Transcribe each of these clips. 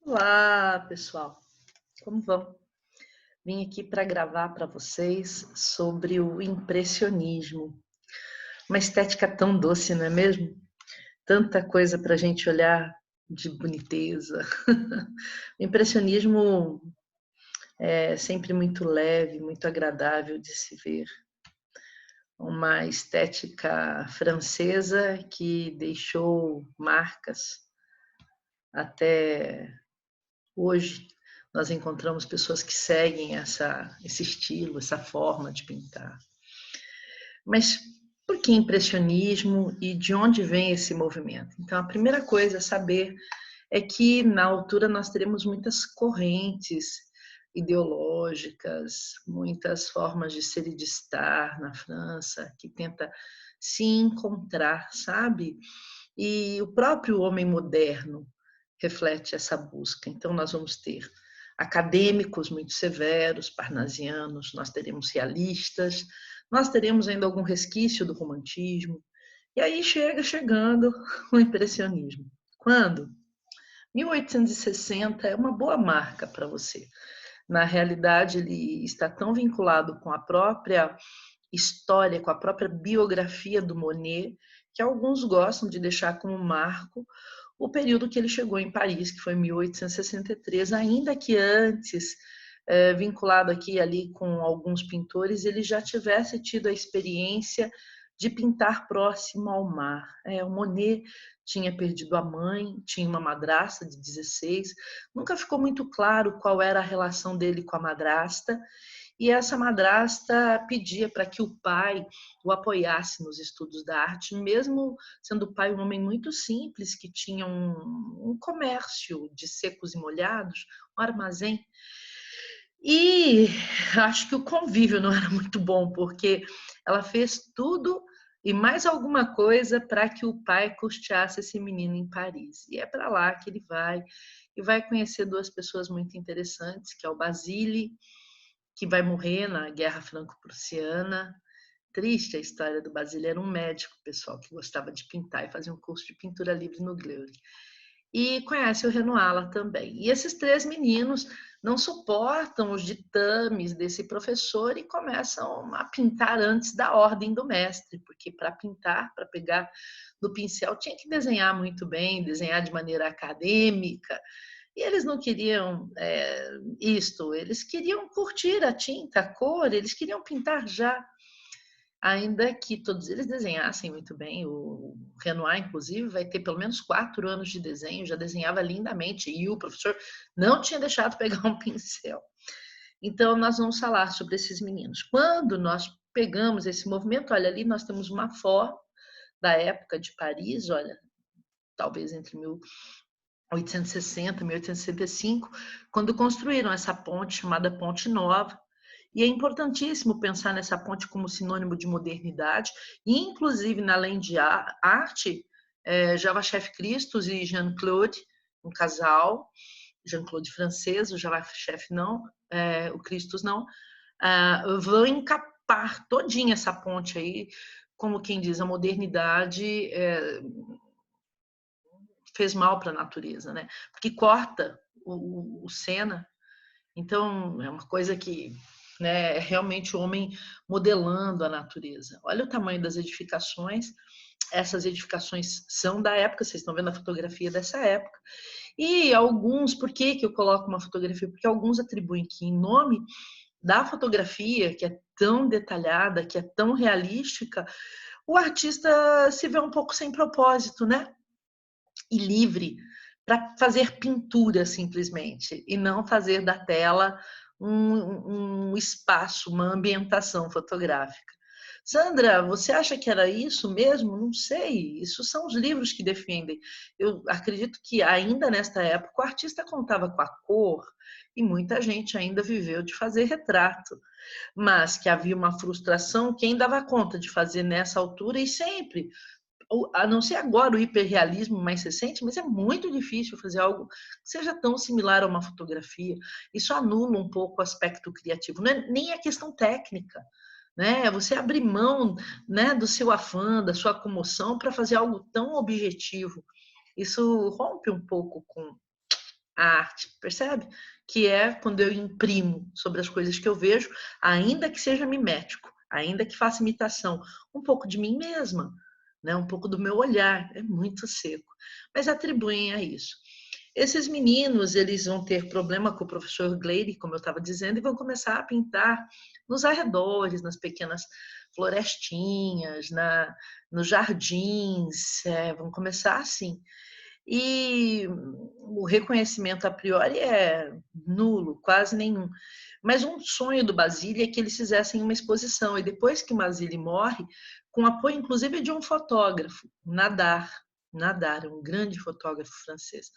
Olá, pessoal. Como vão? Vim aqui para gravar para vocês sobre o impressionismo. Uma estética tão doce, não é mesmo? Tanta coisa para a gente olhar de boniteza. O impressionismo é sempre muito leve, muito agradável de se ver. Uma estética francesa que deixou marcas até hoje. Nós encontramos pessoas que seguem esse estilo, essa forma de pintar. Mas por que impressionismo e de onde vem esse movimento? Então, a primeira coisa a saber é que na altura nós teremos muitas correntes ideológicas, muitas formas de ser e de estar na França, que tenta se encontrar, sabe? E o próprio homem moderno reflete essa busca. Então, nós vamos ter acadêmicos muito severos, parnasianos, nós teremos realistas, nós teremos ainda algum resquício do romantismo, e aí chegando o impressionismo. Quando? 1860 é uma boa marca para você. Na realidade, ele está tão vinculado com a própria história, com a própria biografia do Monet, que alguns gostam de deixar como marco o período que ele chegou em Paris, que foi 1863, ainda que antes, vinculado aqui e ali com alguns pintores, ele já tivesse tido a experiência de pintar próximo ao mar. O Monet tinha perdido a mãe, tinha uma madrasta de 16, nunca ficou muito claro qual era a relação dele com a madrasta, e essa madrasta pedia para que o pai o apoiasse nos estudos da arte, mesmo sendo o pai um homem muito simples, que tinha um comércio de secos e molhados, um armazém. E acho que o convívio não era muito bom, porque ela fez tudo e mais alguma coisa para que o pai custeasse esse menino em Paris. E é para lá que ele vai, e vai conhecer duas pessoas muito interessantes, que é o Basile, que vai morrer na Guerra Franco-Prussiana. Triste a história do Basile, era um médico, pessoal, que gostava de pintar e fazia um curso de pintura livre no Gleury. E conhece o Renoir lá também. E esses três meninos não suportam os ditames desse professor e começam a pintar antes da ordem do mestre, porque para pintar, para pegar no pincel, tinha que desenhar muito bem, desenhar de maneira acadêmica, e eles não queriam isto, eles queriam curtir a tinta, a cor, eles queriam pintar já. Ainda que todos eles desenhassem muito bem, o Renoir, inclusive, vai ter pelo menos 4 anos de desenho, já desenhava lindamente, e o professor não tinha deixado pegar um pincel. Então, nós vamos falar sobre esses meninos. Quando nós pegamos esse movimento, olha, ali nós temos uma foto da época de Paris, olha, talvez entre 1860, 1865, quando construíram essa ponte chamada Ponte Nova. E é importantíssimo pensar nessa ponte como sinônimo de modernidade, e inclusive na além de arte, Java Chef Christus e Jean-Claude, um casal, Jean-Claude francês, o Java Chef não, o Christus não, vão encapar todinha essa ponte aí, como quem diz, a modernidade fez mal para a natureza, né? Porque corta o Sena. Então, é uma coisa que, né, é realmente o homem modelando a natureza. Olha o tamanho das edificações. Essas edificações são da época, vocês estão vendo a fotografia dessa época. E alguns, por que que eu coloco uma fotografia? Porque alguns atribuem que, em nome da fotografia, que é tão detalhada, que é tão realística, o artista se vê um pouco sem propósito, né? E livre para fazer pintura simplesmente, e não fazer da tela um espaço, uma ambientação fotográfica. Sandra, você acha que era isso mesmo? Não sei. Isso são os livros que defendem. Eu acredito que ainda nesta época o artista contava com a cor e muita gente ainda viveu de fazer retrato, mas que havia uma frustração. Quem dava conta de fazer nessa altura e sempre, a não ser agora o hiperrealismo mais recente, mas é muito difícil fazer algo que seja tão similar a uma fotografia. Isso anula um pouco o aspecto criativo, não é nem a questão técnica, né? Você abrir mão, né, do seu afã, da sua comoção para fazer algo tão objetivo. Isso rompe um pouco a arte, percebe? Que é quando eu imprimo sobre as coisas que eu vejo, ainda que seja mimético, ainda que faça imitação, um pouco de mim mesma, né? Um pouco do meu olhar, é muito seco, mas atribuem a isso. Esses meninos, eles vão ter problema com o professor Gleide, como eu estava dizendo, e vão começar a pintar nos arredores, nas pequenas florestinhas, nos jardins, vão começar assim. E o reconhecimento a priori é nulo, quase nenhum. Mas um sonho do Basile é que eles fizessem uma exposição. E depois que o Basile morre, com apoio inclusive de um fotógrafo, Nadar, um grande fotógrafo francês,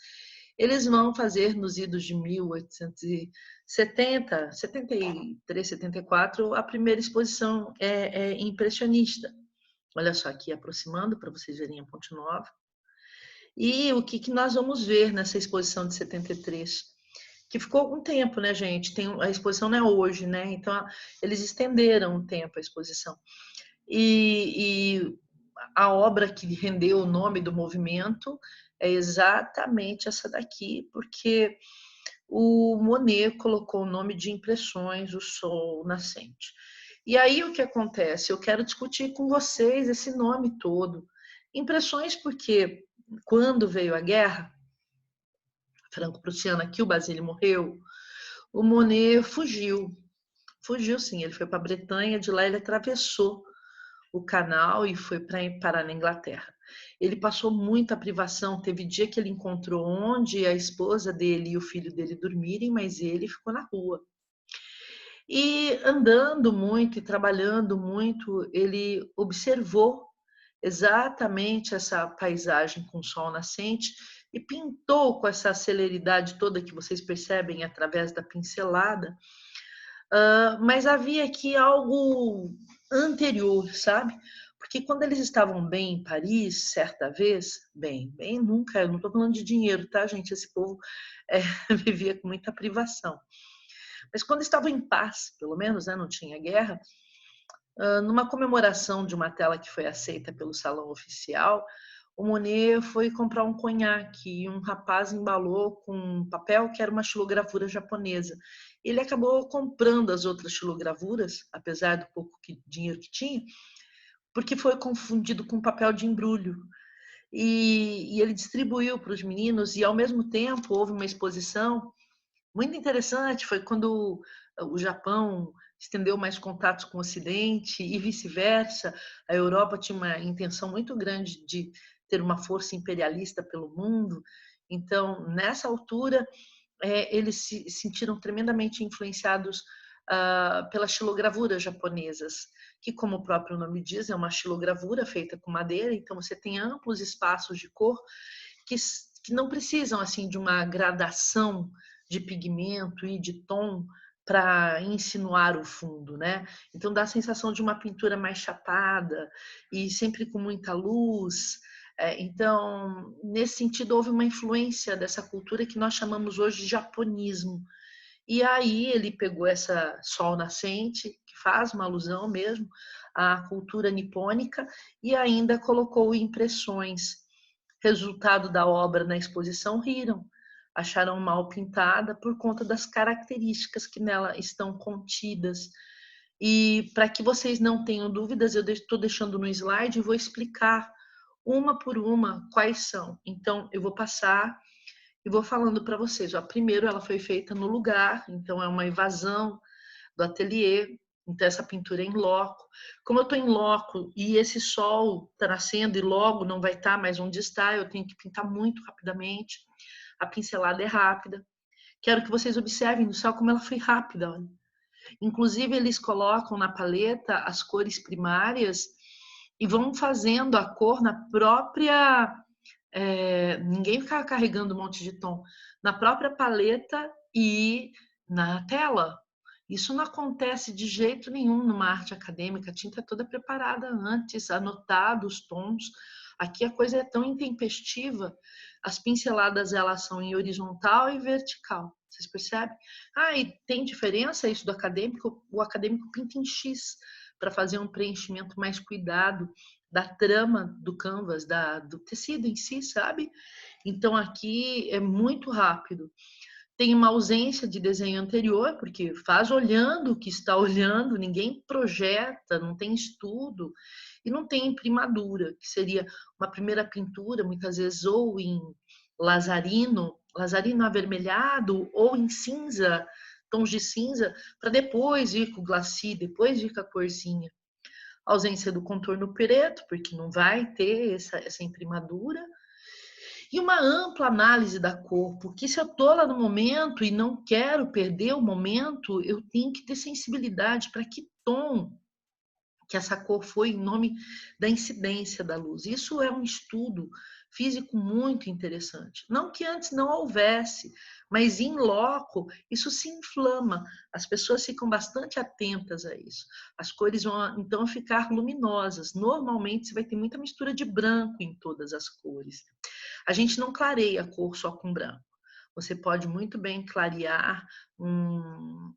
eles vão fazer nos idos de 1870, 73, 74, a primeira exposição impressionista. Olha só aqui, aproximando para vocês verem a Ponte Nova. E o que nós vamos ver nessa exposição de 73? Que ficou algum tempo, né, gente? A exposição não é hoje, né? Então, eles estenderam um tempo a exposição. E a obra que rendeu o nome do movimento é exatamente essa daqui, porque o Monet colocou o nome de Impressões, o Sol Nascente. E aí o que acontece? Eu quero discutir com vocês esse nome todo. Impressões porque quando veio a guerra franco-prussiana, que o Basile morreu, o Monet fugiu. Fugiu sim, ele foi para a Bretanha, de lá ele atravessou o canal e foi parar na Inglaterra. Ele passou muita privação, teve dia que ele encontrou onde a esposa dele e o filho dele dormirem, mas ele ficou na rua. E andando muito e trabalhando muito, ele observou exatamente essa paisagem com o sol nascente e pintou com essa celeridade toda que vocês percebem através da pincelada. Mas havia aqui algo anterior, sabe? Porque quando eles estavam bem em Paris, certa vez, bem nunca, eu não estou falando de dinheiro, tá, gente? Esse povo vivia com muita privação. Mas quando estavam em paz, pelo menos, né, não tinha guerra, numa comemoração de uma tela que foi aceita pelo salão oficial, o Monet foi comprar um conhaque e um rapaz embalou com um papel que era uma xilogravura japonesa. Ele acabou comprando as outras xilogravuras, apesar do pouco dinheiro que tinha, porque foi confundido com papel de embrulho. E ele distribuiu para os meninos e, ao mesmo tempo, houve uma exposição muito interessante, foi quando o Japão estendeu mais contatos com o Ocidente e vice-versa. A Europa tinha uma intenção muito grande de ter uma força imperialista pelo mundo. Então, nessa altura, eles se sentiram tremendamente influenciados pelas xilogravuras japonesas, que, como o próprio nome diz, é uma xilogravura feita com madeira, então você tem amplos espaços de cor que não precisam assim de uma gradação de pigmento e de tom para insinuar o fundo, né? Então dá a sensação de uma pintura mais chapada e sempre com muita luz. Então, nesse sentido, houve uma influência dessa cultura que nós chamamos hoje de japonismo. E aí ele pegou essa sol nascente, que faz uma alusão mesmo à cultura nipônica, e ainda colocou impressões. Resultado da obra na exposição, riram, acharam mal pintada por conta das características que nela estão contidas. E para que vocês não tenham dúvidas, eu estou deixando no slide e vou explicar uma por uma quais são. Então, eu vou passar e vou falando para vocês. Ó, primeiro, ela foi feita no lugar, então é uma evasão do ateliê. Então, essa pintura é em loco. Como eu estou em loco e esse sol está nascendo e logo não vai estar mais onde está, eu tenho que pintar muito rapidamente. A pincelada é rápida. Quero que vocês observem no céu como ela foi rápida. Olha. Inclusive, eles colocam na paleta as cores primárias e vão fazendo a cor na própria... ninguém fica carregando um monte de tom. Na própria paleta e na tela. Isso não acontece de jeito nenhum numa arte acadêmica. A tinta é toda preparada antes, anotada os tons. Aqui a coisa é tão intempestiva. As pinceladas elas são em horizontal e vertical. Vocês percebem? E tem diferença isso do acadêmico? O acadêmico pinta em X para fazer um preenchimento mais cuidado da trama do canvas, do tecido em si, sabe? Então aqui é muito rápido. Tem uma ausência de desenho anterior, porque faz olhando o que está olhando, ninguém projeta, não tem estudo, e não tem imprimadura, que seria uma primeira pintura, muitas vezes ou em lazarino avermelhado, ou em cinza, tons de cinza, para depois ir com o glacis, depois ir com a corzinha. A ausência do contorno preto, porque não vai ter essa imprimadura, e uma ampla análise da cor, porque se eu estou lá no momento e não quero perder o momento, eu tenho que ter sensibilidade para que tom que essa cor foi em nome da incidência da luz. Isso é um estudo físico muito interessante. Não que antes não houvesse, mas em loco isso se inflama. As pessoas ficam bastante atentas a isso. As cores vão então ficar luminosas. Normalmente você vai ter muita mistura de branco em todas as cores. A gente não clareia a cor só com branco. Você pode muito bem clarear um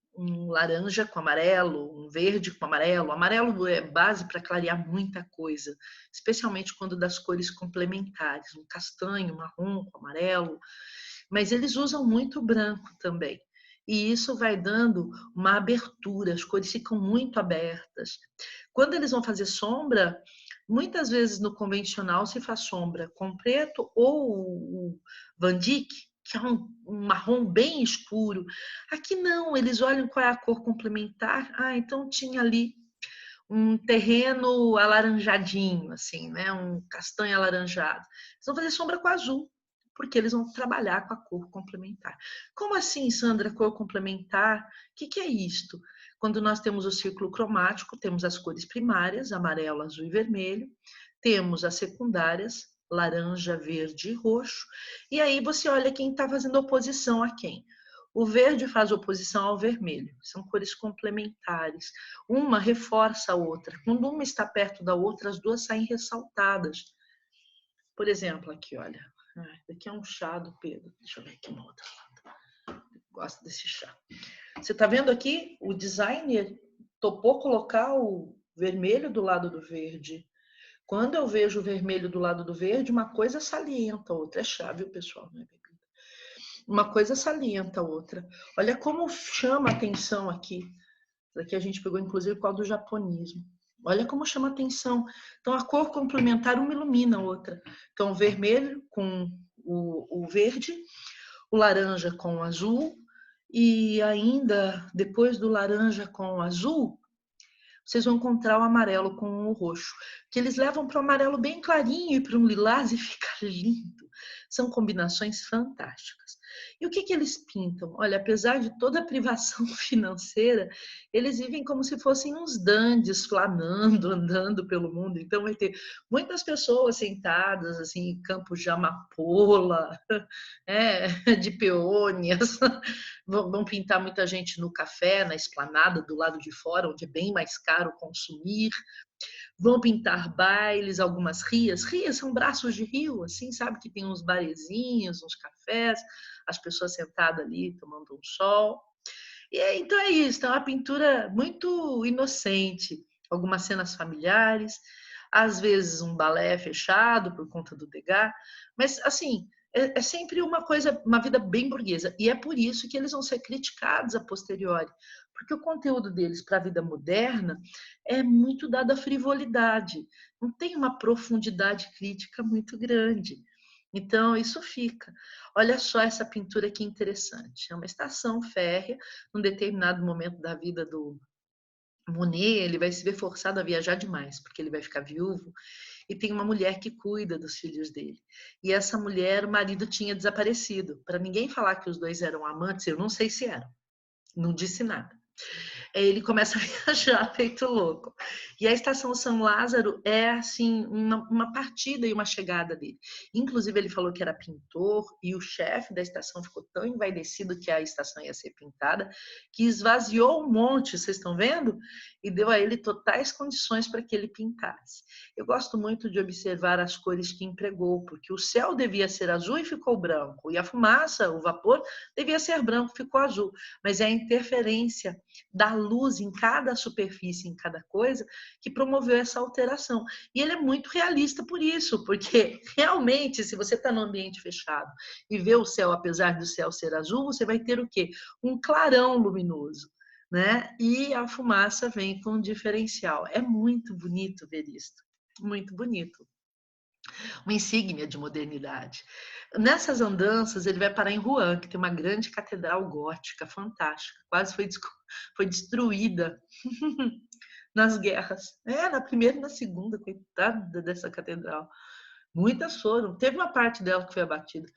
laranja com amarelo, um verde com amarelo. O amarelo é base para clarear muita coisa, especialmente quando das cores complementares, um castanho, marrom com amarelo. Mas eles usam muito branco também. E isso vai dando uma abertura, as cores ficam muito abertas. Quando eles vão fazer sombra, muitas vezes no convencional se faz sombra com preto ou o Van Dyck, que é um marrom bem escuro. Aqui não, eles olham qual é a cor complementar. Ah, então tinha ali um terreno alaranjadinho, assim, né? Um castanho alaranjado. Eles vão fazer sombra com azul, porque eles vão trabalhar com a cor complementar. Como assim, Sandra, cor complementar? O que é isto? Quando nós temos o círculo cromático, temos as cores primárias, amarelo, azul e vermelho. Temos as secundárias, laranja, verde e roxo. E aí você olha quem está fazendo oposição a quem. O verde faz oposição ao vermelho. São cores complementares. Uma reforça a outra. Quando uma está perto da outra, as duas saem ressaltadas. Por exemplo, aqui, olha. Daqui é um chá do Pedro. Deixa eu ver aqui uma outra foto. Gosto desse chá. Você está vendo aqui? O designer topou colocar o vermelho do lado do verde. Quando eu vejo o vermelho do lado do verde, uma coisa salienta a outra. É chá, viu, pessoal? Não é bebida. Uma coisa salienta a outra. Olha como chama a atenção aqui. Aqui a gente pegou, inclusive, qual do japonismo. Olha como chama a atenção. Então, a cor complementar uma ilumina a outra. Então, o vermelho com o verde, o laranja com o azul, e ainda, depois do laranja com o azul, vocês vão encontrar o amarelo com o roxo, que eles levam para o amarelo bem clarinho e para um lilás e fica lindo. São combinações fantásticas. E o que eles pintam? Olha, apesar de toda a privação financeira, eles vivem como se fossem uns dandies, flanando, andando pelo mundo. Então vai ter muitas pessoas sentadas assim, em campos de amapola, de peônias. Vão pintar muita gente no café, na esplanada do lado de fora, onde é bem mais caro consumir. Vão pintar bailes, algumas rias. Rias são braços de rio, assim, sabe? Que tem uns barezinhos, uns cafés, as pessoas sentadas ali tomando um sol. Então é isso, é uma pintura muito inocente. Algumas cenas familiares, às vezes um balé fechado por conta do Degas, mas assim, é sempre uma coisa, uma vida bem burguesa. E é por isso que eles vão ser criticados a posteriori, porque o conteúdo deles para a vida moderna é muito dado à frivolidade, não tem uma profundidade crítica muito grande. Então, isso fica. Olha só essa pintura que interessante. É uma estação férrea, num determinado momento da vida do Monet, ele vai se ver forçado a viajar demais, porque ele vai ficar viúvo, e tem uma mulher que cuida dos filhos dele. E essa mulher, o marido tinha desaparecido. Para ninguém falar que os dois eram amantes, eu não sei se eram. Não disse nada. Ele começa a viajar feito louco. E a Estação São Lázaro é, assim, uma partida e uma chegada dele. Inclusive, ele falou que era pintor e o chefe da estação ficou tão envaidecido que a estação ia ser pintada que esvaziou um monte, vocês estão vendo? E deu a ele totais condições para que ele pintasse. Eu gosto muito de observar as cores que empregou, porque o céu devia ser azul e ficou branco, e a fumaça, o vapor, devia ser branco, ficou azul. Mas é a interferência da luz em cada superfície, em cada coisa, que promoveu essa alteração. E ele é muito realista por isso, porque realmente, se você está num ambiente fechado e vê o céu, apesar do céu ser azul, você vai ter o quê? Um clarão luminoso, né? E a fumaça vem com um diferencial. É muito bonito ver isso, muito bonito. Uma insígnia de modernidade. Nessas andanças, ele vai parar em Rouen, que tem uma grande catedral gótica, fantástica, quase foi destruída nas guerras. Na primeira e na segunda, coitada dessa catedral. Muitas foram. Teve uma parte dela que foi abatida.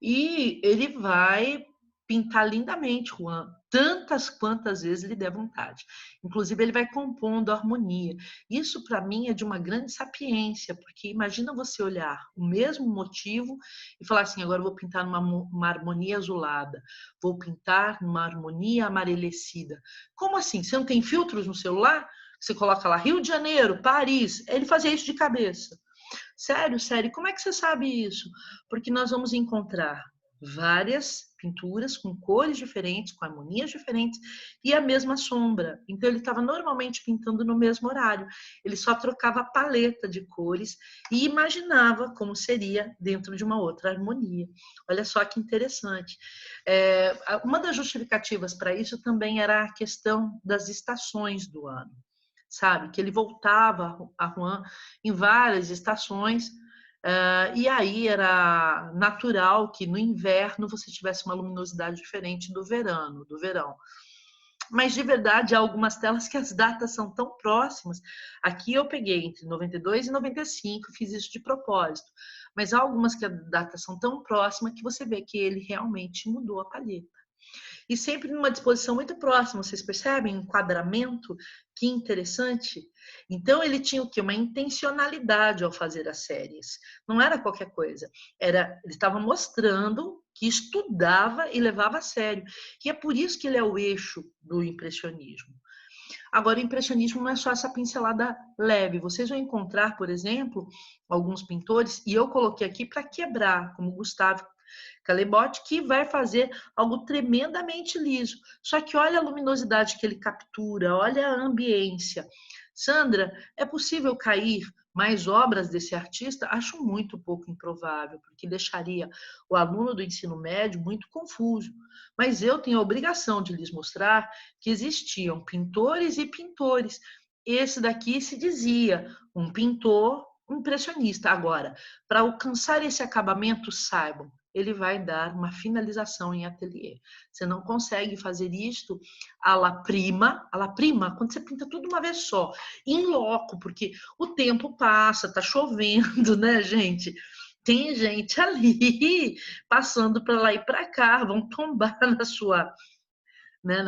E ele vai pintar lindamente Juan, tantas quantas vezes lhe der vontade. Inclusive, ele vai compondo harmonia. Isso, para mim, é de uma grande sapiência, porque imagina você olhar o mesmo motivo e falar assim, agora eu vou pintar uma harmonia azulada, vou pintar uma harmonia amarelecida. Como assim? Você não tem filtros no celular? Você coloca lá Rio de Janeiro, Paris. Ele fazia isso de cabeça. Sério, sério. Como é que você sabe isso? Porque nós vamos encontrar várias pinturas com cores diferentes, com harmonias diferentes e a mesma sombra. Então ele estava normalmente pintando no mesmo horário. Ele só trocava a paleta de cores e imaginava como seria dentro de uma outra harmonia. Olha só que interessante. Uma das justificativas para isso também era a questão das estações do ano. Sabe? Que ele voltava a Rouen em várias estações, e aí era natural que no inverno você tivesse uma luminosidade diferente do verão. Mas de verdade, há algumas telas que as datas são tão próximas. Aqui eu peguei entre 92 e 95, fiz isso de propósito. Mas há algumas que as datas são tão próximas que você vê que ele realmente mudou a palheta. E sempre numa disposição muito próxima, vocês percebem? Um enquadramento, que interessante. Então ele tinha o quê? Uma intencionalidade ao fazer as séries. Não era qualquer coisa. Ele estava mostrando que estudava e levava a sério. E é por isso que ele é o eixo do impressionismo. Agora, o impressionismo não é só essa pincelada leve. Vocês vão encontrar, por exemplo, alguns pintores, e eu coloquei aqui para quebrar, como Gustave Caillebotte, que vai fazer algo tremendamente liso. Só que olha a luminosidade que ele captura, olha a ambiência. Sandra, é possível cair mais obras desse artista? Acho muito pouco improvável, porque deixaria o aluno do ensino médio muito confuso. Mas eu tenho a obrigação de lhes mostrar que existiam pintores e pintores. Esse daqui se dizia um pintor impressionista. Agora, para alcançar esse acabamento, saibam, ele vai dar uma finalização em ateliê. Você não consegue fazer isto à la prima, quando você pinta tudo uma vez só, em loco, porque o tempo passa, tá chovendo, né, gente? Tem gente ali passando para lá e para cá, vão tombar na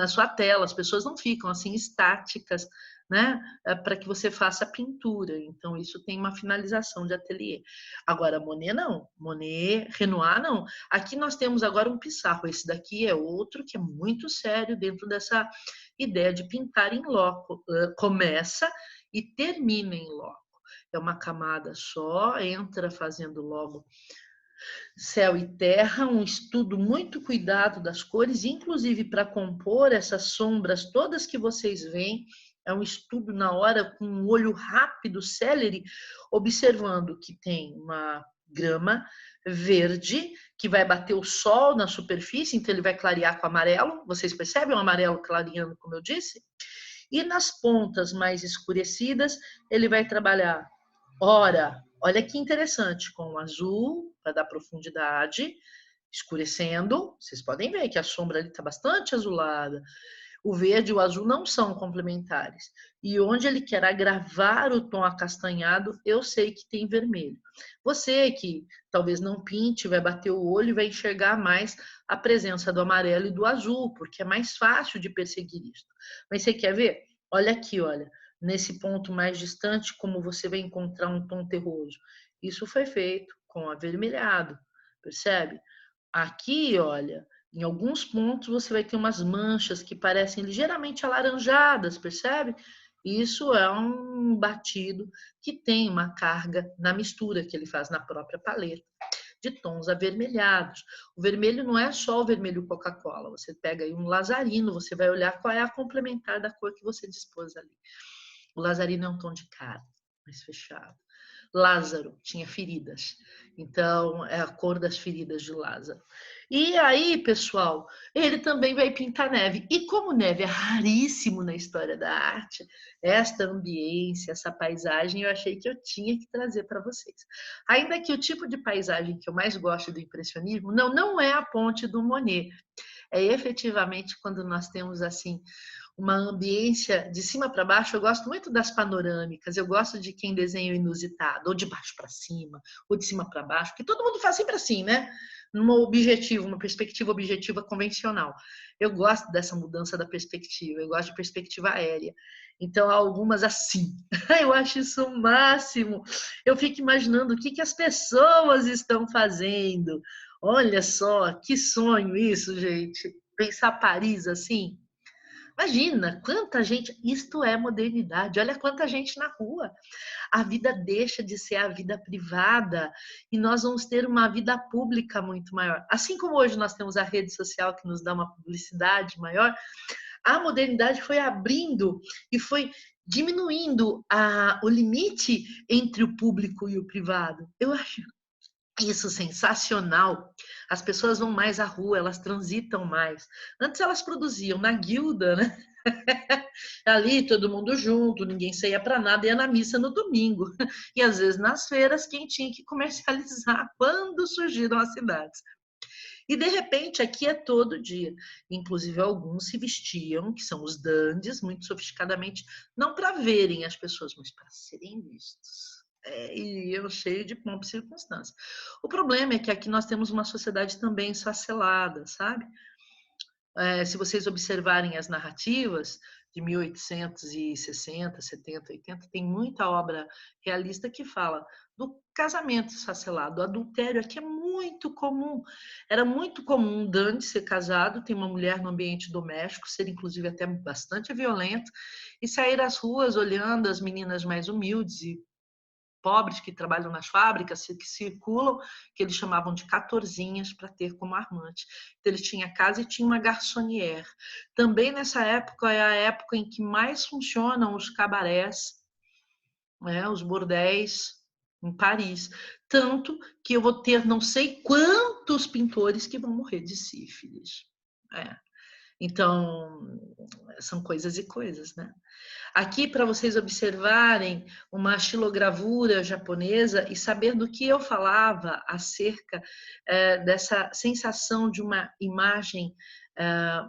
sua tela, as pessoas não ficam assim estáticas, né, para que você faça a pintura. Então, isso tem uma finalização de ateliê. Agora, Monet não. Monet, Renoir não. Aqui nós temos agora um Pissarro. Esse daqui é outro que é muito sério dentro dessa ideia de pintar em loco. Começa e termina em loco. É uma camada só, entra fazendo logo céu e terra, um estudo muito cuidado das cores, inclusive para compor essas sombras todas que vocês veem, é um estudo na hora com um olho rápido, célere, observando que tem uma grama verde que vai bater o sol na superfície, então ele vai clarear com amarelo, vocês percebem o amarelo clareando, como eu disse? E nas pontas mais escurecidas, ele vai trabalhar, ora, olha que interessante, com o azul, para dar profundidade, escurecendo. Vocês podem ver que a sombra ali está bastante azulada. O verde e o azul não são complementares. E onde ele quer agravar o tom acastanhado, eu sei que tem vermelho. Você que talvez não pinte, vai bater o olho e vai enxergar mais a presença do amarelo e do azul, porque é mais fácil de perseguir isso. Mas você quer ver? Olha aqui, olha. Nesse ponto mais distante, como você vai encontrar um tom terroso. Isso foi feito com avermelhado, percebe? Aqui, olha, em alguns pontos você vai ter umas manchas que parecem ligeiramente alaranjadas, percebe? Isso é um batido que tem uma carga na mistura que ele faz na própria paleta. de tons avermelhados. O vermelho não é só o vermelho Coca-Cola, você pega aí um lazarino, você vai olhar qual é a complementar da cor que você dispôs ali. O lazarino é um tom de carne, mais fechado. Lázaro tinha feridas, então é a cor das feridas de Lázaro. E aí, pessoal, ele também vai pintar neve. E como neve é raríssimo na história da arte, esta ambiência, essa paisagem, eu achei que eu tinha que trazer para vocês. Ainda que o tipo de paisagem que eu mais gosto do impressionismo não é a ponte do Monet. É efetivamente quando nós temos assim uma ambiência de cima para baixo. Eu gosto muito das panorâmicas, eu gosto de quem desenha o inusitado, ou de baixo para cima, ou de cima para baixo, porque todo mundo faz sempre assim, né? Uma perspectiva objetiva convencional. Eu gosto dessa mudança da perspectiva, eu gosto de perspectiva aérea. Então, há algumas assim. Eu acho isso o máximo. Eu fico imaginando o que as pessoas estão fazendo. Olha só, que sonho isso, gente. Pensar Paris assim. Imagina quanta gente, isto é modernidade, olha quanta gente na rua. A vida deixa de ser a vida privada e nós vamos ter uma vida pública muito maior. Assim como hoje nós temos a rede social que nos dá uma publicidade maior, a modernidade foi abrindo e foi diminuindo o limite entre o público e o privado. Eu acho isso sensacional. As pessoas vão mais à rua, elas transitam mais. Antes elas produziam na guilda, né? Ali todo mundo junto, ninguém saía para nada, ia na missa no domingo. E às vezes nas feiras, quem tinha que comercializar quando surgiram as cidades. E de repente aqui é todo dia. Inclusive alguns se vestiam, que são os dandies, muito sofisticadamente, não para verem as pessoas, mas para serem vistos. E eu cheio de pompa e circunstância. O problema é que aqui nós temos uma sociedade também esfacelada, sabe? Se vocês observarem as narrativas de 1860, 70, 80, tem muita obra realista que fala do casamento esfacelado, do adultério. Aqui é muito comum. Era muito comum um dandy ser casado, ter uma mulher no ambiente doméstico, ser inclusive até bastante violento, e sair às ruas olhando as meninas mais humildes e pobres que trabalham nas fábricas, que circulam, que eles chamavam de catorzinhas, para ter como armante. Então, ele tinha casa e tinha uma garçonnière. Também nessa época é a época em que mais funcionam os cabarés, né, os bordéis em Paris. Tanto que eu vou ter não sei quantos pintores que vão morrer de sífilis. Então, são coisas e coisas, né? Aqui, para vocês observarem uma xilogravura japonesa e saber do que eu falava acerca dessa sensação de uma imagem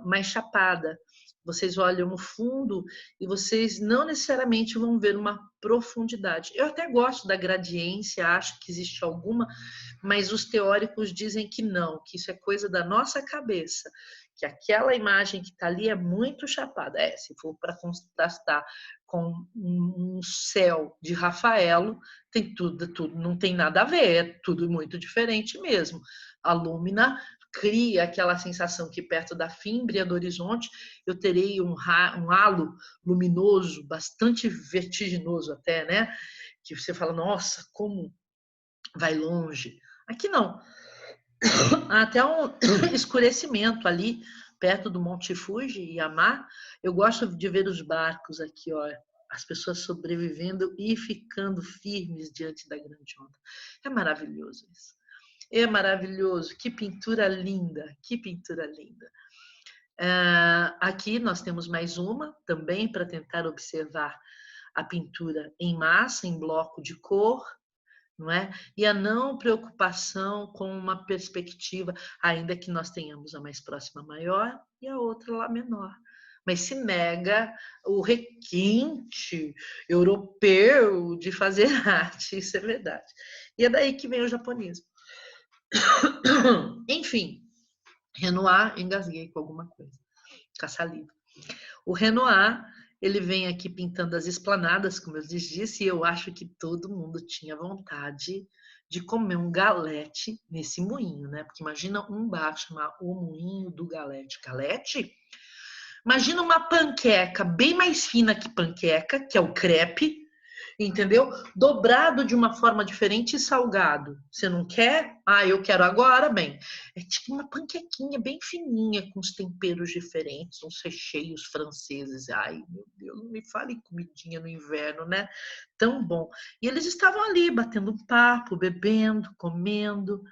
mais chapada. Vocês olham no fundo e vocês não necessariamente vão ver uma profundidade. Eu até gosto da gradiência, acho que existe alguma, mas os teóricos dizem que não, que isso é coisa da nossa cabeça, que aquela imagem que está ali é muito chapada. Se for para contrastar com um céu de Rafaelo, tem tudo, não tem nada a ver, é tudo muito diferente mesmo. A lúmina cria aquela sensação que perto da fímbria do horizonte eu terei um halo luminoso, bastante vertiginoso até, né? Que você fala, nossa, como vai longe. Aqui não. Há até um escurecimento ali, perto do Monte Fuji, Yama. Eu gosto de ver os barcos aqui, ó, as pessoas sobrevivendo e ficando firmes diante da grande onda. É maravilhoso isso. É maravilhoso. Que pintura linda, que pintura linda. Aqui nós temos mais uma, também para tentar observar a pintura em massa, em bloco de cor, não é? E a não preocupação com uma perspectiva, ainda que nós tenhamos a mais próxima maior e a outra lá menor. Mas se nega o requinte europeu de fazer arte, isso é verdade. E é daí que vem o japonismo. Enfim, Renoir, engasguei com alguma coisa, com a saliva. O Renoir, ele vem aqui pintando as esplanadas, como eu disse, e eu acho que todo mundo tinha vontade de comer um galete nesse moinho, né? Porque imagina um bar chamar o moinho do galete. Galete? Imagina uma panqueca bem mais fina que panqueca, que é o crepe, entendeu? Dobrado de uma forma diferente e salgado. Você não quer? Ah, eu quero agora, bem. É tipo uma panquequinha bem fininha, com os temperos diferentes, uns recheios franceses. Ai, meu Deus, não me fale em comidinha no inverno, né? Tão bom. E eles estavam ali, batendo um papo, bebendo, comendo.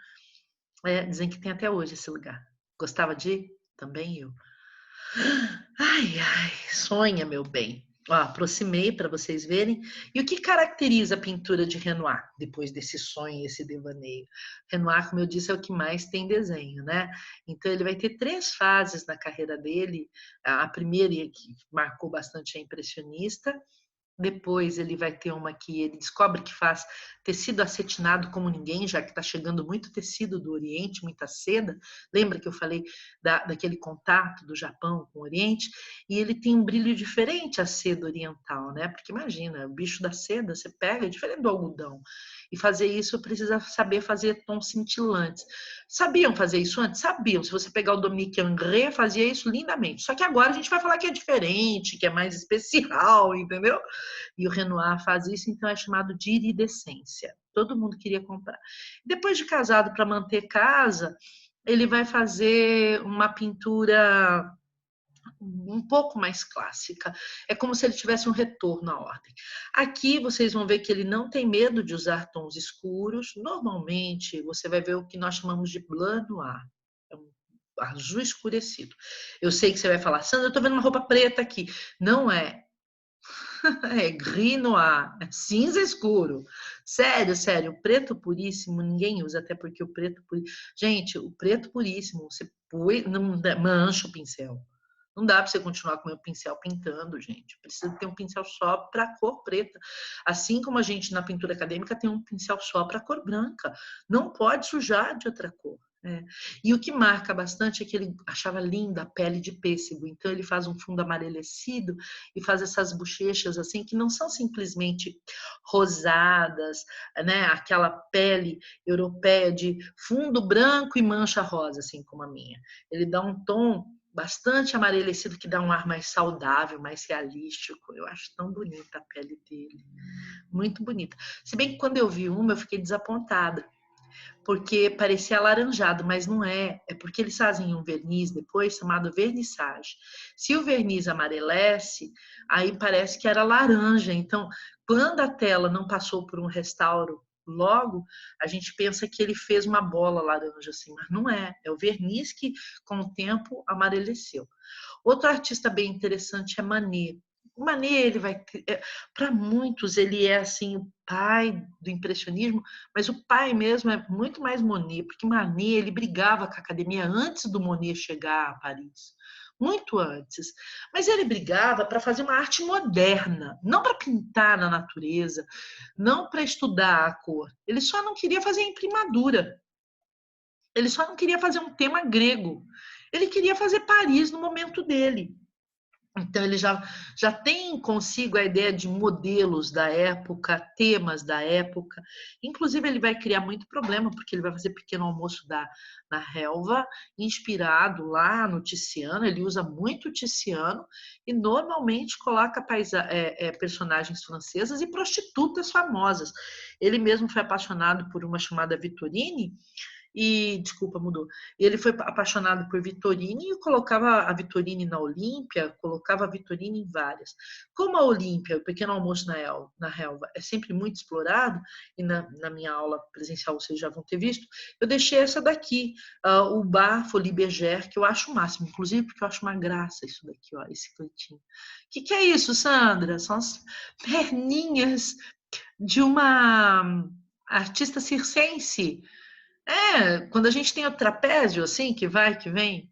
Dizem que tem até hoje esse lugar. Gostava de ir? Também eu. Ai, ai, sonha, meu bem. Ó, aproximei para vocês verem. E o que caracteriza a pintura de Renoir, depois desse sonho, esse devaneio? Renoir, como eu disse, é o que mais tem desenho, né? Então, ele vai ter 3 fases na carreira dele. A primeira, que marcou bastante, é impressionista. Depois ele vai ter uma que ele descobre que faz tecido acetinado como ninguém, já que está chegando muito tecido do Oriente, muita seda. Lembra que eu falei daquele contato do Japão com o Oriente? E ele tem um brilho diferente a seda oriental, né? Porque imagina, o bicho da seda você pega, é diferente do algodão. E fazer isso precisa saber fazer tons cintilantes. Sabiam fazer isso antes? Sabiam. Se você pegar o Dominique Henry, fazia isso lindamente. Só que agora a gente vai falar que é diferente, que é mais especial, entendeu? E o Renoir faz isso, então é chamado de iridescência. Todo mundo queria comprar. Depois de casado, para manter casa, ele vai fazer uma pintura um pouco mais clássica. É como se ele tivesse um retorno à ordem. Aqui vocês vão ver que ele não tem medo de usar tons escuros. Normalmente você vai ver o que nós chamamos de blanc noir. É um azul escurecido. Eu sei que você vai falar, Sandra, eu estou vendo uma roupa preta aqui. Não é. É gris noir, é cinza escuro. Sério, sério, o preto puríssimo ninguém usa, até porque o preto puríssimo... Gente, o preto puríssimo, você põe, não mancha o pincel. Não dá para você continuar com o meu pincel pintando, gente. Precisa ter um pincel só para cor preta. Assim como a gente na pintura acadêmica tem um pincel só para cor branca. Não pode sujar de outra cor. E o que marca bastante é que ele achava linda a pele de pêssego. Então ele faz um fundo amarelecido e faz essas bochechas assim que não são simplesmente rosadas, né? Aquela pele europeia de fundo branco e mancha rosa, assim como a minha. Ele dá um tom bastante amarelecido que dá um ar mais saudável, mais realístico. Eu acho tão bonita a pele dele, muito bonita. Se bem que quando eu vi uma eu fiquei desapontada, porque parecia alaranjado, mas não é. É porque eles fazem um verniz depois chamado vernissage. Se o verniz amarelece, aí parece que era laranja. Então, quando a tela não passou por um restauro logo, a gente pensa que ele fez uma bola laranja assim, mas não é. É o verniz que, com o tempo, amareleceu. Outro artista bem interessante é Manet. O Manet, ele vai para muitos ele é assim o pai do impressionismo, mas o pai mesmo é muito mais Monet, porque Manet ele brigava com a academia antes do Monet chegar a Paris, muito antes. Mas ele brigava para fazer uma arte moderna, não para pintar na natureza, não para estudar a cor. Ele só não queria fazer imprimadura. Ele só não queria fazer um tema grego. Ele queria fazer Paris no momento dele. Então, ele já tem consigo a ideia de modelos da época, temas da época. Inclusive, ele vai criar muito problema, porque ele vai fazer Pequeno Almoço na Relva, inspirado lá no Tiziano. Ele usa muito Tiziano e normalmente coloca personagens francesas e prostitutas famosas. Ele mesmo foi apaixonado por uma chamada Vittorine, desculpa, mudou. Ele foi apaixonado por Vittorine e colocava a Vittorine na Olímpia, colocava a Vittorine em várias. Como a Olímpia, o Pequeno Almoço na Relva, é sempre muito explorado, e na minha aula presencial vocês já vão ter visto, eu deixei essa daqui, o Bar Folie Bergère, que eu acho o máximo, inclusive porque eu acho uma graça isso daqui, ó, esse cantinho. O que é isso, Sandra? São as perninhas de uma artista circense. Quando a gente tem o trapézio, assim, que vai, que vem.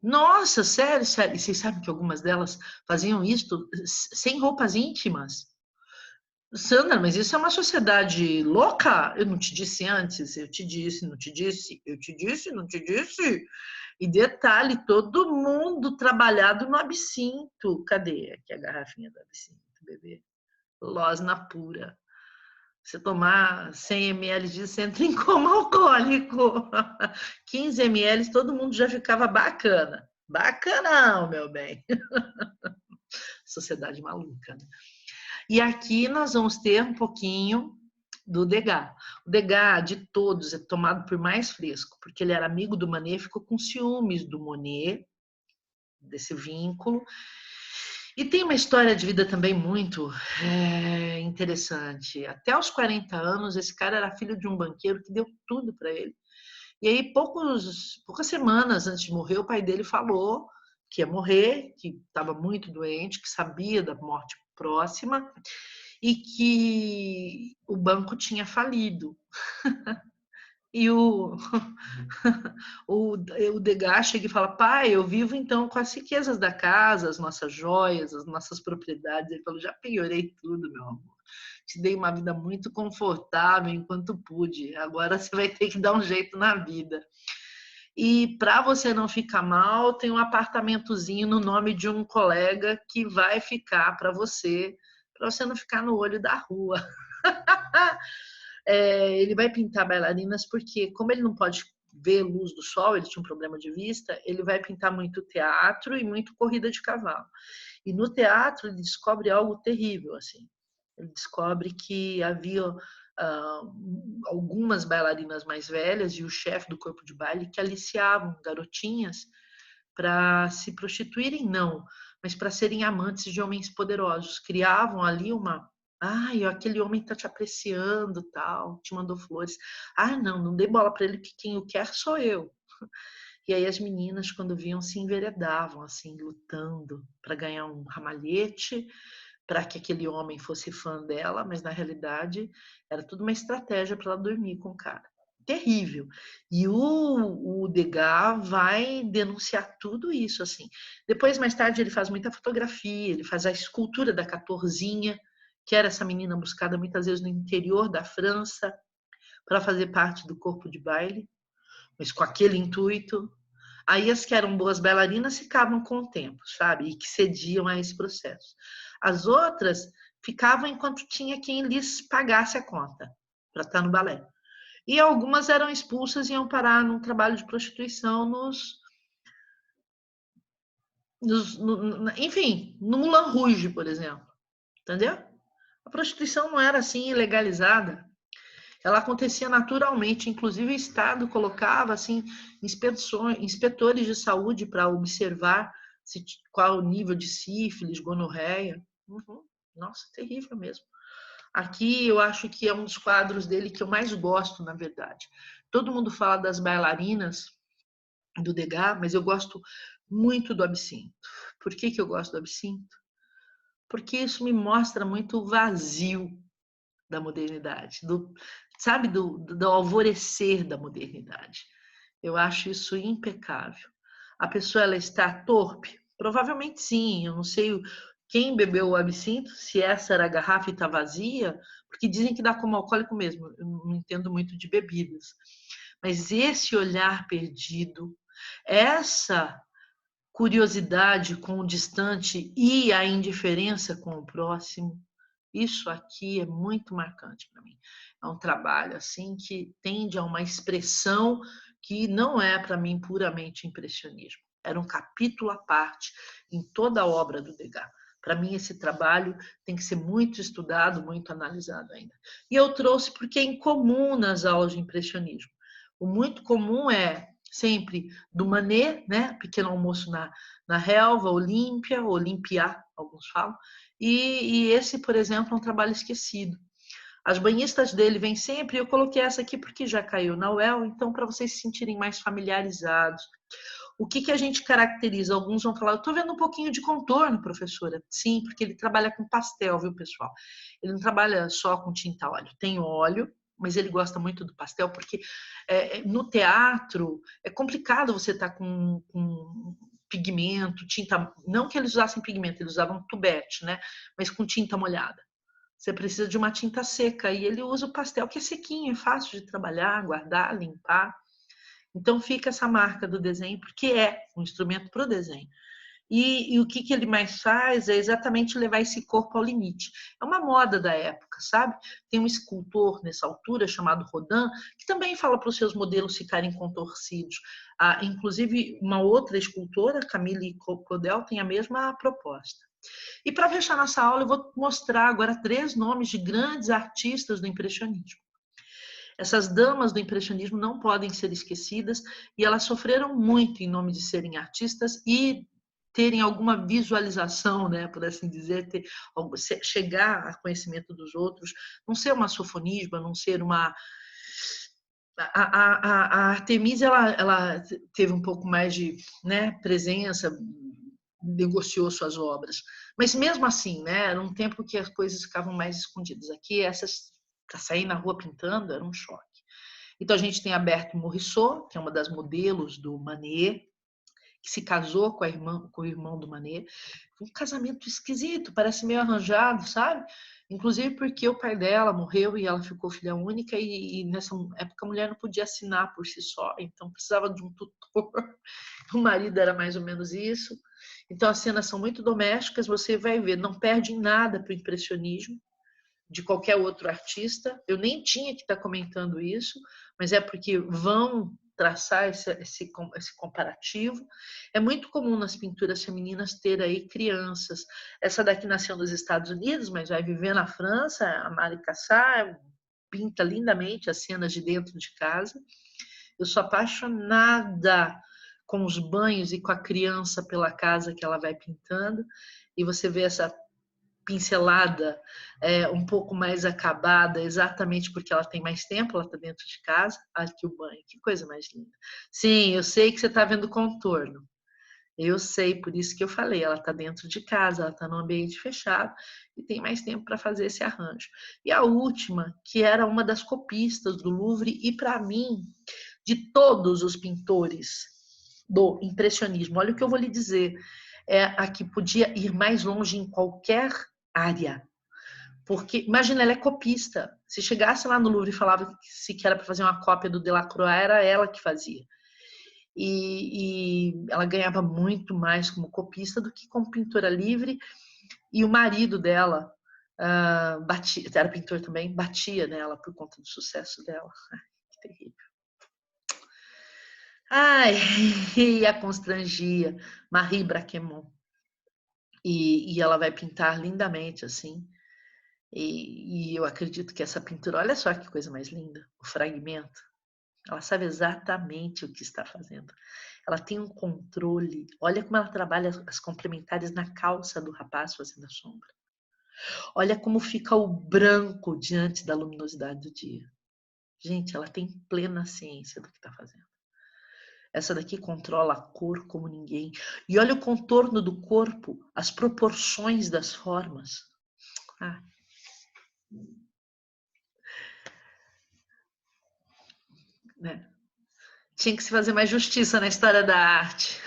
Nossa, sério, sério. E vocês sabem que algumas delas faziam isso sem roupas íntimas? Sandra, mas isso é uma sociedade louca? Eu não te disse antes, eu te disse, não te disse, eu te disse, não te disse. E detalhe, todo mundo trabalhado no absinto. Cadê aqui a garrafinha do absinto, bebê? Losna pura. Você tomar 100 ml disso, você entra em coma alcoólico. 15 ml, todo mundo já ficava bacana. Bacanão, meu bem. Sociedade maluca, né? E aqui nós vamos ter um pouquinho do Degas. O Degas, de todos, é tomado por mais fresco, porque ele era amigo do Manet, ficou com ciúmes do Monet, desse vínculo. E tem uma história de vida também muito interessante. Até os 40 anos, esse cara era filho de um banqueiro que deu tudo para ele. E aí, poucas semanas antes de morrer, o pai dele falou que ia morrer, que estava muito doente, que sabia da morte próxima e que o banco tinha falido. E o Degas chega e fala: pai, eu vivo então com as riquezas da casa, as nossas joias, as nossas propriedades. Ele falou: já penhorei tudo, meu amor. Te dei uma vida muito confortável enquanto pude. Agora você vai ter que dar um jeito na vida. E para você não ficar mal, tem um apartamentozinho no nome de um colega que vai ficar para você não ficar no olho da rua. Ele vai pintar bailarinas porque, como ele não pode ver luz do sol, ele tinha um problema de vista, ele vai pintar muito teatro e muito corrida de cavalo. E no teatro ele descobre algo terrível, assim. Ele descobre que havia algumas bailarinas mais velhas e o chefe do corpo de baile que aliciavam garotinhas para se prostituírem, não, mas para serem amantes de homens poderosos. Criavam ali uma... aquele homem está te apreciando, tal, te mandou flores. Não, não dê bola para ele, que quem o quer sou eu. E aí as meninas, quando viam, se enveredavam, assim, lutando para ganhar um ramalhete, para que aquele homem fosse fã dela, mas na realidade era tudo uma estratégia para ela dormir com o cara. Terrível. E o Degas vai denunciar tudo isso, assim. Depois, mais tarde, ele faz muita fotografia, ele faz a escultura da Catorzinha, que era essa menina buscada muitas vezes no interior da França para fazer parte do corpo de baile, mas com aquele intuito. Aí as que eram boas bailarinas ficavam com o tempo, sabe? E que cediam a esse processo. As outras ficavam enquanto tinha quem lhes pagasse a conta para estar no balé. E algumas eram expulsas e iam parar num trabalho de prostituição enfim, no Moulin Rouge, por exemplo. Entendeu? A prostituição não era assim legalizada. Ela acontecia naturalmente, inclusive o Estado colocava assim inspetores de saúde para observar qual o nível de sífilis, gonorreia. Nossa, terrível mesmo. Aqui eu acho que é um dos quadros dele que eu mais gosto, na verdade. Todo mundo fala das bailarinas do Degas, mas eu gosto muito do Absinto. Por que eu gosto do Absinto? Porque isso me mostra muito o vazio da modernidade, sabe, do alvorecer da modernidade. Eu acho isso impecável. A pessoa ela está torpe? Provavelmente sim. Eu não sei quem bebeu o absinto, se essa era a garrafa e está vazia, porque dizem que dá como alcoólico mesmo. Eu não entendo muito de bebidas. Mas esse olhar perdido, essa curiosidade com o distante e a indiferença com o próximo, isso aqui é muito marcante para mim. É um trabalho assim que tende a uma expressão que não é para mim puramente impressionismo. Era um capítulo à parte em toda a obra do Degas. Para mim esse trabalho tem que ser muito estudado, muito analisado ainda. E eu trouxe porque é incomum nas aulas de impressionismo. O muito comum é sempre do Manet, né? Pequeno Almoço na Relva, Olímpia, Olympia, alguns falam. E esse, por exemplo, é um trabalho esquecido. As banhistas dele vêm sempre, eu coloquei essa aqui porque já caiu na UEL, então para vocês se sentirem mais familiarizados. O que a gente caracteriza? Alguns vão falar, eu estou vendo um pouquinho de contorno, professora. Sim, porque ele trabalha com pastel, viu, pessoal? Ele não trabalha só com tinta óleo. Tem óleo, mas ele gosta muito do pastel, porque no teatro é complicado você estar com pigmento, tinta... Não que eles usassem pigmento, eles usavam tubete, né? Mas com tinta molhada. Você precisa de uma tinta seca e ele usa o pastel que é sequinho, é fácil de trabalhar, guardar, limpar. Então fica essa marca do desenho, porque é um instrumento para o desenho. E o que ele mais faz é exatamente levar esse corpo ao limite. É uma moda da época, sabe? Tem um escultor nessa altura chamado Rodin, que também fala para os seus modelos ficarem contorcidos. Inclusive, uma outra escultora, Camille Claudel, tem a mesma proposta. E para fechar nossa aula, eu vou mostrar agora 3 nomes de grandes artistas do impressionismo. Essas damas do impressionismo não podem ser esquecidas e elas sofreram muito em nome de serem artistas e terem alguma visualização, né, por assim dizer, chegar a conhecimento dos outros, não ser uma sofonisba, não ser uma... A Artemisia, ela teve um pouco mais de, né, presença, negociou suas obras, mas mesmo assim, né, era um tempo que as coisas ficavam mais escondidas. Aqui, essas, para sair na rua pintando, era um choque. Então, a gente tem a Berthe Morisot, que é uma das modelos do Manet, que se casou com o irmão do Manet. Um casamento esquisito, parece meio arranjado, sabe? Inclusive porque o pai dela morreu e ela ficou filha única e nessa época a mulher não podia assinar por si só, então precisava de um tutor. O marido era mais ou menos isso. Então as cenas são muito domésticas, você vai ver, não perde em nada para o impressionismo de qualquer outro artista. Eu nem tinha que estar comentando isso, mas é porque vão traçar esse comparativo. É muito comum nas pinturas femininas ter aí crianças. Essa daqui nasceu nos Estados Unidos, mas vai viver na França, a Mari Cassatt pinta lindamente as cenas de dentro de casa. Eu sou apaixonada com os banhos e com a criança pela casa que ela vai pintando, e você vê essa pincelada um pouco mais acabada, exatamente porque ela tem mais tempo, ela está dentro de casa. Aqui o banho, que coisa mais linda. Sim, eu sei que você está vendo o contorno. Eu sei, por isso que eu falei, ela está dentro de casa, ela está num ambiente fechado e tem mais tempo para fazer esse arranjo. E a última, que era uma das copistas do Louvre, e para mim, de todos os pintores do impressionismo, olha o que eu vou lhe dizer, é a que podia ir mais longe em qualquer área. Porque, imagina, ela é copista. Se chegasse lá no Louvre e falava que era para fazer uma cópia do Delacroix, era ela que fazia. E ela ganhava muito mais como copista do que como pintora livre. E o marido dela, era pintor também, batia nela por conta do sucesso dela. Ai, que terrível. Ai, e a constrangia, Marie Braquemont. E ela vai pintar lindamente, assim. E eu acredito que essa pintura, olha só que coisa mais linda, o fragmento. Ela sabe exatamente o que está fazendo. Ela tem um controle. Olha como ela trabalha as complementares na calça do rapaz fazendo a sombra. Olha como fica o branco diante da luminosidade do dia. Gente, ela tem plena ciência do que está fazendo. Essa daqui controla a cor como ninguém. E olha o contorno do corpo, as proporções das formas. Ah. Né? Tinha que se fazer mais justiça na história da arte.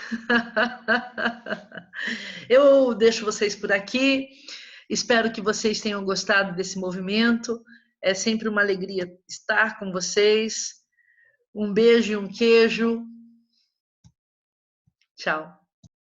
Eu deixo vocês por aqui. Espero que vocês tenham gostado desse movimento. É sempre uma alegria estar com vocês. Um beijo e um queijo. Tchau.